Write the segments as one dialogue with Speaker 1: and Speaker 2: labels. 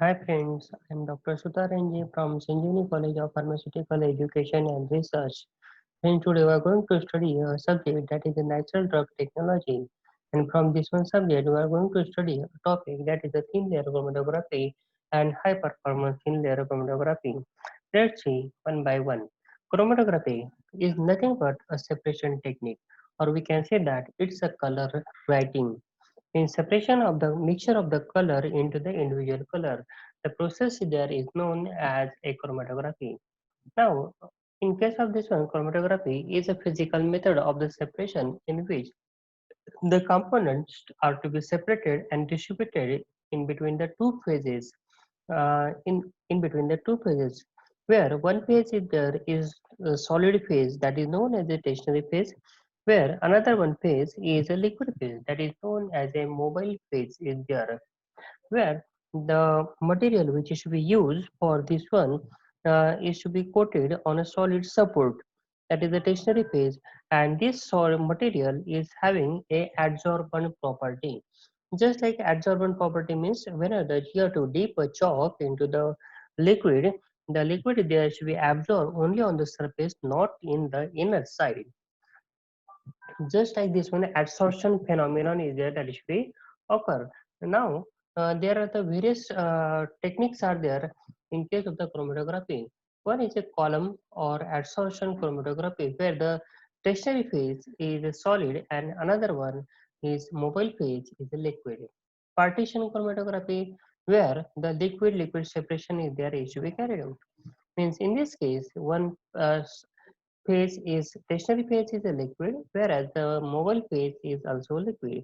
Speaker 1: Hi friends, I am Dr. Sudha Ranji from Sanjeevani College of Pharmaceutical Education and Research. And today we are going to study a subject that is the natural drug technology. And from this one subject, we are going to study a topic that is the thin layer chromatography and high performance thin layer chromatography. Let's see one by one. Chromatography is nothing but a separation technique, or we can say that it's a color writing in separation of the mixture of the color into the individual color. The process there is known as a chromatography. Now, in case of this one, chromatography is a physical method of the separation in which the components are to be separated and distributed in between the two phases. In between the two phases, where one phase is there is a solid phase that is known as a stationary phase, where another one phase is a liquid phase that is known as a mobile phase is there, where the material which is to be used for this one is to be coated on a solid support, that is the stationary phase, and this solid material is having a adsorbent property. Just like adsorbent property means whenever you have to dip a chalk into the liquid there should be absorbed only on the surface, not in the inner side. Just like this one, absorption phenomenon is there that should be occur. Now, there are the various techniques are there in case of the chromatography. One is a column or absorption chromatography where the tertiary phase is a solid and another one is mobile phase is a liquid. Partition chromatography where the liquid-liquid separation is there is to be carried out. Means in this case, one phase is stationary phase is a liquid, whereas the mobile phase is also liquid.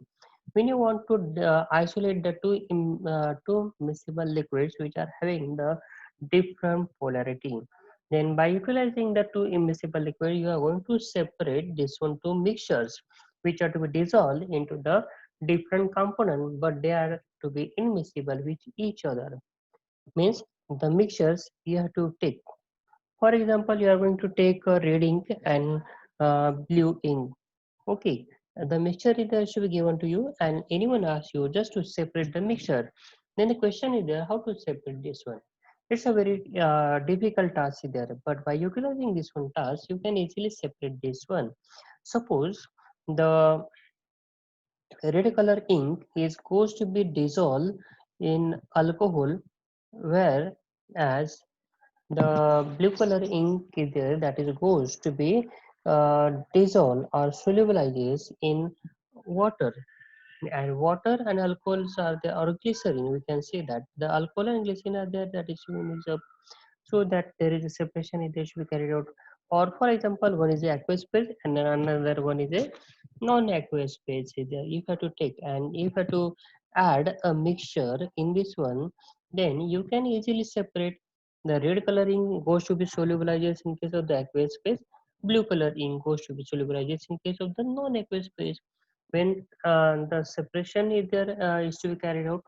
Speaker 1: When you want to isolate the two miscible liquids which are having the different polarity, then by utilizing the two immiscible liquid, you are going to separate this one two mixtures which are to be dissolved into the different component, but they are to be immiscible with each other. Means the mixtures you have to take. For example, you are going to take a red ink and blue ink. Okay, the mixture is there should be given to you, and anyone asks you just to separate the mixture. Then the question is there how to separate this one. It's a very difficult task there, but by utilizing this one task, you can easily separate this one. Suppose the red color ink is goes to be dissolved in alcohol, whereas the blue color ink is there that is goes to be dissolved or solubilizes in water, and water and alcohols are the or glycerin, we can say that the alcohol and glycerin are there that is mixed up so that there is a separation it should be carried out. Or for example, one is the aqueous phase and then another one is a non-aqueous phase is there. You have to take and if you have to add a mixture in this one, then you can easily separate. The red coloring goes to be solubilized in case of the aqueous phase, blue color ink goes to be solubilized in case of the non-aqueous phase. When the separation is there is to be carried out,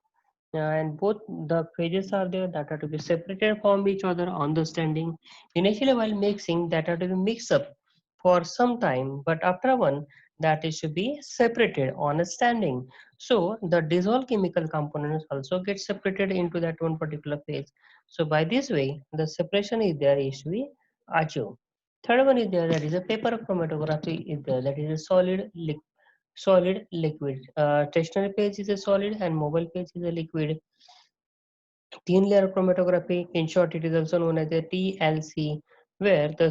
Speaker 1: and both the phases are there that are to be separated from each other on the standing. Initially, while mixing, that are to be mixed up for some time, but after one, that is to be separated on a standing. So the dissolved chemical components also get separated into that one particular phase. So by this way, the separation is there is to be achieved. Third one is there that is a paper chromatography is there that is a solid liquid. Stationary phase is a solid and mobile phase is a liquid. Thin layer chromatography, in short, it is also known as a TLC, where the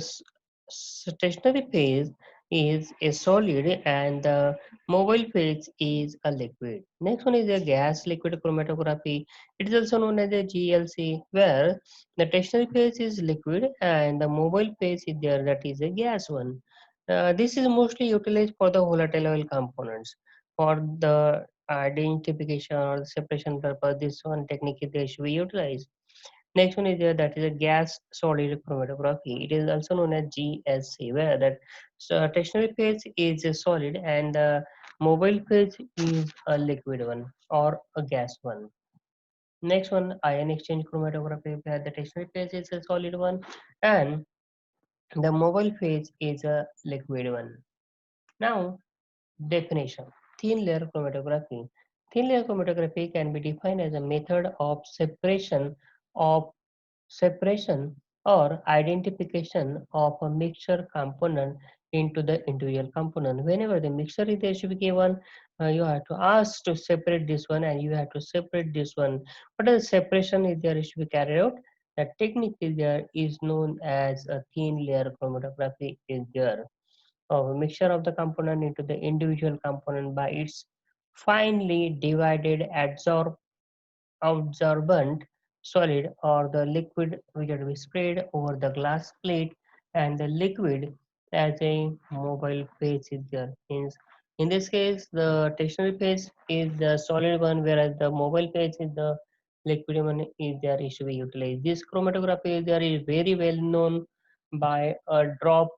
Speaker 1: stationary phase is a solid and the mobile phase is a liquid. Next one is a gas liquid chromatography. It is also known as a GLC, where the stationary phase is liquid and the mobile phase is there that is a gas one. This is mostly utilized for the volatile oil components. For the identification or the separation purpose, this one technique is there should be utilized. Next one is there that is a gas solid chromatography. It is also known as GSC, where that stationary phase is a solid and the mobile phase is a liquid one or a gas one. Next one, ion exchange chromatography, where the stationary phase is a solid one and the mobile phase is a liquid one. Now, definition. Thin layer chromatography. Thin layer chromatography can be defined as a method of of separation or identification of a mixture component into the individual component. Whenever the mixture is there should be given, you have to ask to separate this one and you have to separate this one. What the separation is there should be carried out. The technique is there is known as a thin layer chromatography is there. Of a mixture of the component into the individual component by its finely divided absorbent solid or the liquid which will be sprayed over the glass plate, and the liquid as a mobile phase is there. Means in this case the stationary phase is the solid one, whereas the mobile phase is the liquid one is there is to be utilized. This chromatography is there is very well known by a drop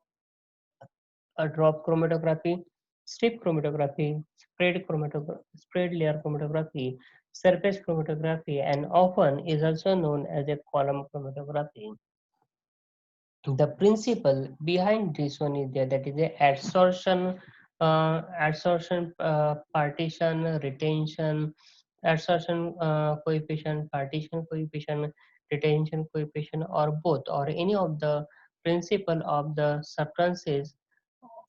Speaker 1: chromatography, strip chromatography, spread layer chromatography, surface chromatography, and often is also known as a column chromatography. The principle behind this one is there, that is a absorption, partition, retention, absorption coefficient, partition coefficient, retention coefficient, or both, or any of the principle of the substances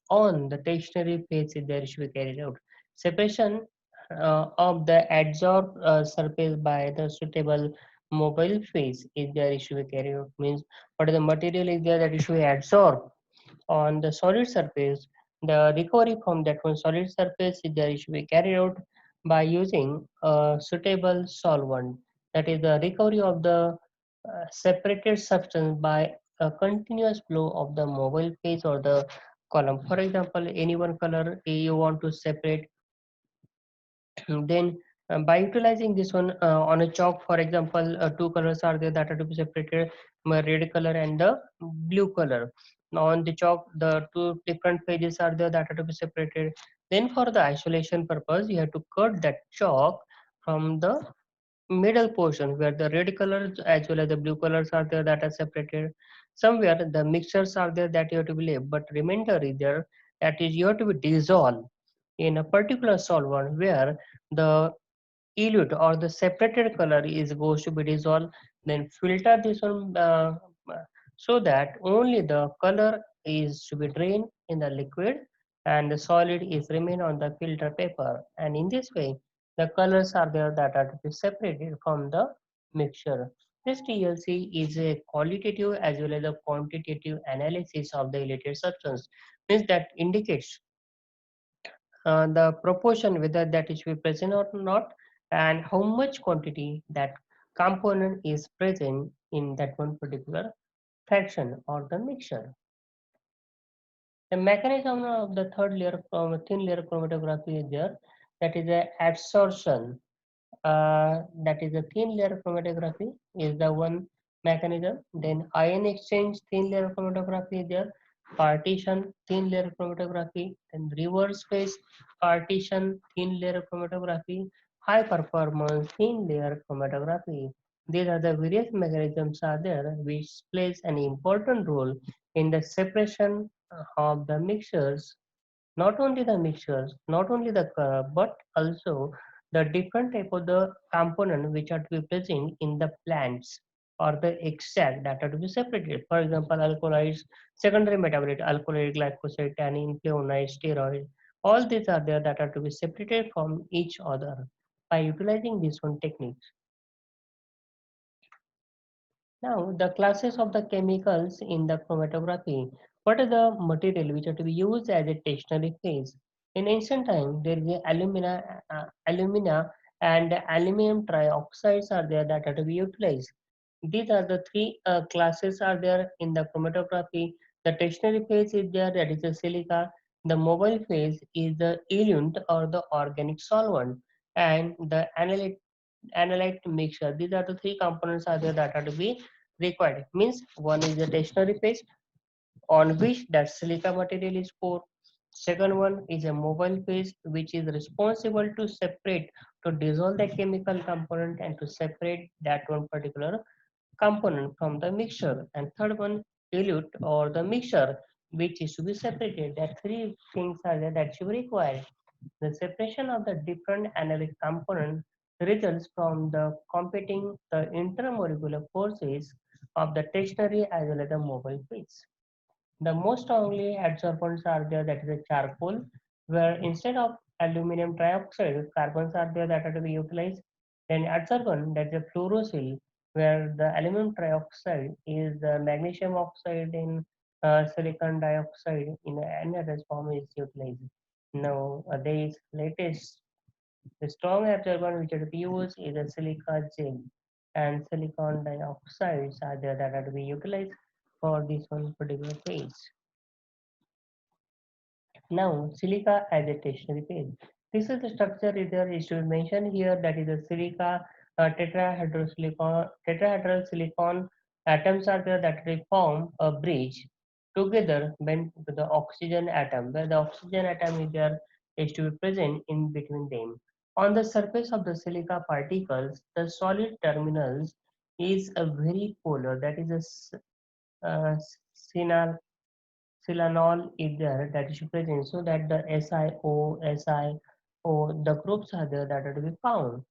Speaker 1: on the stationary phase is there should be carried out. Separation of the adsorbed surface by the suitable mobile phase is there should be carried out. Means what is the material is there that is should be absorbed on the solid surface. The recovery from that one solid surface is there should be carried out by using a suitable solvent. That is the recovery of the separated substance by a continuous flow of the mobile phase or the column. For example, any one color you want to separate, then by utilizing this one on a chalk, for example, two colors are there that are to be separated, red color and the blue color. Now on the chalk the two different pages are there that are to be separated. Then for the isolation purpose you have to cut that chalk from the middle portion where the red colors as well as the blue colors are there that are separated. Somewhere the mixtures are there that you have to be left, but remainder is there that is you have to be dissolved in a particular solvent where the elute or the separated color is goes to be dissolved. Then filter this one so that only the color is to be drained in the liquid and the solid is remain on the filter paper, and in this way the colors are there that are to be separated from the mixture. This TLC is a qualitative as well as a quantitative analysis of the elated substance. Means that indicates the proportion whether that is be present or not, and how much quantity that component is present in that one particular fraction or the mixture. The mechanism of the third layer from thin layer chromatography is there, that is a absorption, that is a thin layer chromatography is the one mechanism. Then ion exchange thin layer chromatography is there, partition thin layer chromatography, then reverse phase partition thin layer chromatography, high performance thin layer chromatography. These are the various mechanisms are there which plays an important role in the separation of the mixtures, not only the mixtures, not only the but also the different type of the component which are to be present in the plants or the extract that are to be separated. For example, alkaloids, secondary metabolite, alkaloid, glyphosate, tannin, flavonoid, steroid. All these are there that are to be separated from each other by utilizing this one technique. Now, the classes of the chemicals in the chromatography. What are the material which are to be used as a stationary phase? In ancient time, there is a alumina and aluminum trioxides are there that are to be utilized. These are the three classes are there in the chromatography. The stationary phase is there, that is the silica. The mobile phase is the eluent or the organic solvent, and the analyte mixture. These are the three components are there that are to be required. Means one is the stationary phase on which that silica material is poured. Second one is a mobile phase which is responsible to separate, to dissolve the chemical component and to separate that one particular component from the mixture. And third one, dilute or the mixture which is to be separated. That three things are there that should be required. The separation of the different analytic components results from the competing the intermolecular forces of the stationary as well as the mobile phase. The most strongly adsorbents are there, that is a charcoal, where instead of aluminum trioxide, carbons are there that are to be utilized. Then adsorbent, that is a fluorosil, where the aluminum trioxide is the magnesium oxide in silicon dioxide in another form is utilized. Nowadays, latest the strong absorbent which are to be used is a silica gel, and silicon dioxides are there that are to be utilized for this one particular phase. Now, silica as a stationary phase. This is the structure there is to be mentioned here, that is a silica tetrahedral silicon atoms are there that will form a bridge together bent to the oxygen atom, where the oxygen atom is there is to be present in between them. On the surface of the silica particles, the solid terminals is a very polar, that is a silanol is there that is present, so that the SiO, the groups are there that are to be found.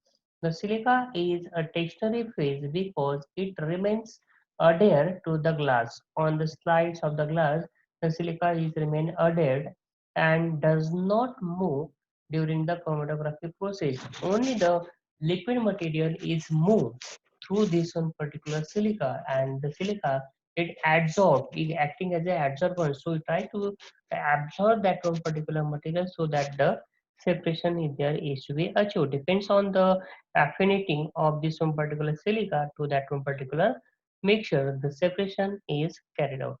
Speaker 1: The silica is a stationary phase because it remains adhered to the glass. On the slides of the glass, the silica is remain adhered and does not move during the chromatography process. Only the liquid material is moved through this one particular silica, and the silica it absorbs, it acting as an absorber, so it try to absorb that one particular material so that the separation is there is to be achieved. Depends on the affinity of this one particular silica to that one particular mixture, the separation is carried out.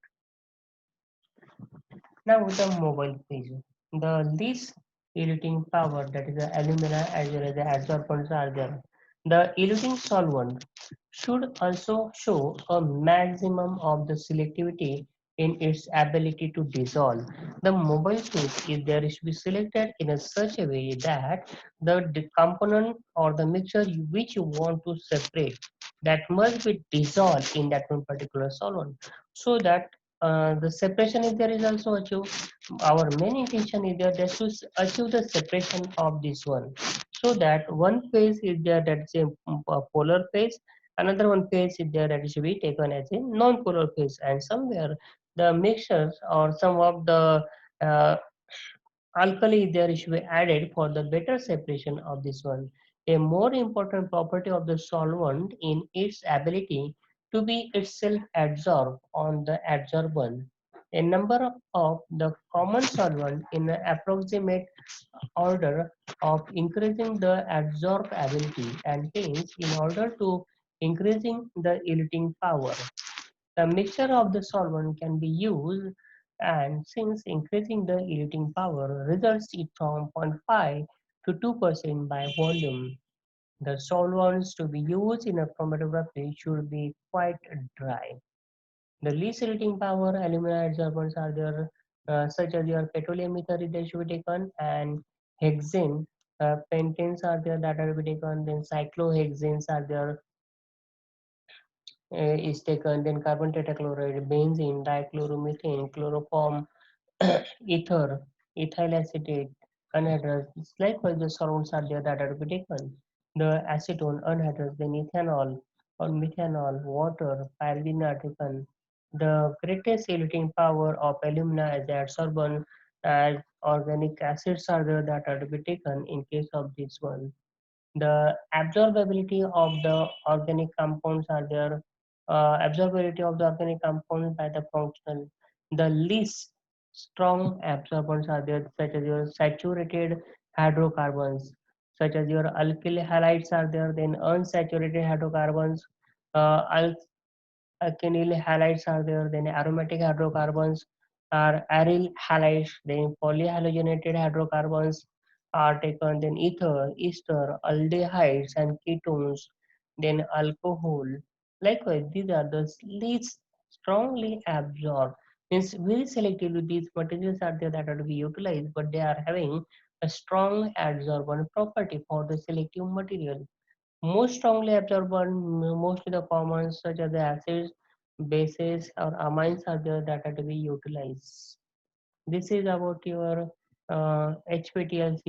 Speaker 1: Now the mobile phase, the least eluting power, that is the alumina as well as the adsorbents are there. The eluting solvent should also show a maximum of the selectivity in its ability to dissolve. The mobile phase is there is to be selected in a such a way that the component or the mixture which you want to separate, that must be dissolved in that one particular solvent, so that the separation is there is also achieved. Our main intention is there that to achieve the separation of this one, so that one phase is there that is a polar phase, another one phase is there that is to be taken as a non-polar phase, and somewhere the mixtures or some of the uh, alkali there should be added for the better separation of this one. A more important property of the solvent in its ability to be itself adsorbed on the adsorbent. A number of the common solvent in an approximate order of increasing the adsorbability, and hence in order to increasing the eluting power. The mixture of the solvent can be used, and since increasing the eluting power results it from 0.5 to 2% by volume. The solvents to be used in a chromatography should be quite dry. The least eluting power alumina adsorbents are there, such as your petroleum ether that should be taken, and hexane, pentanes are there that are to be taken, then cyclohexanes are there, is taken, then carbon tetrachloride, benzene, dichloromethane, chloroform, ether, ethyl acetate, anhydrous. Likewise, the solvents are there that are to be taken. The acetone, anhydrous, then ethanol or methanol, water, pyridine are taken. The greatest eluting power of alumina as the adsorbent, as organic acids are there that are to be taken in case of this one. The absorbability of the organic compounds are there, absorbability of the organic compounds by the functional. The least strong absorbents are there, such as your saturated hydrocarbons, such as your alkyl halides are there, then unsaturated hydrocarbons, uh, alkenyl halides are there, then aromatic hydrocarbons are aryl halides, then polyhalogenated hydrocarbons are taken, then ether, ester, aldehydes and ketones, then alcohol. Likewise, these are the least strongly absorbed. Means very selectively these materials are there that are to be utilized, but they are having a strong adsorbent property for the selective material. Most strongly absorbent, mostly the common such as the acids, bases or amines are there that are to be utilized. This is about your HPTLC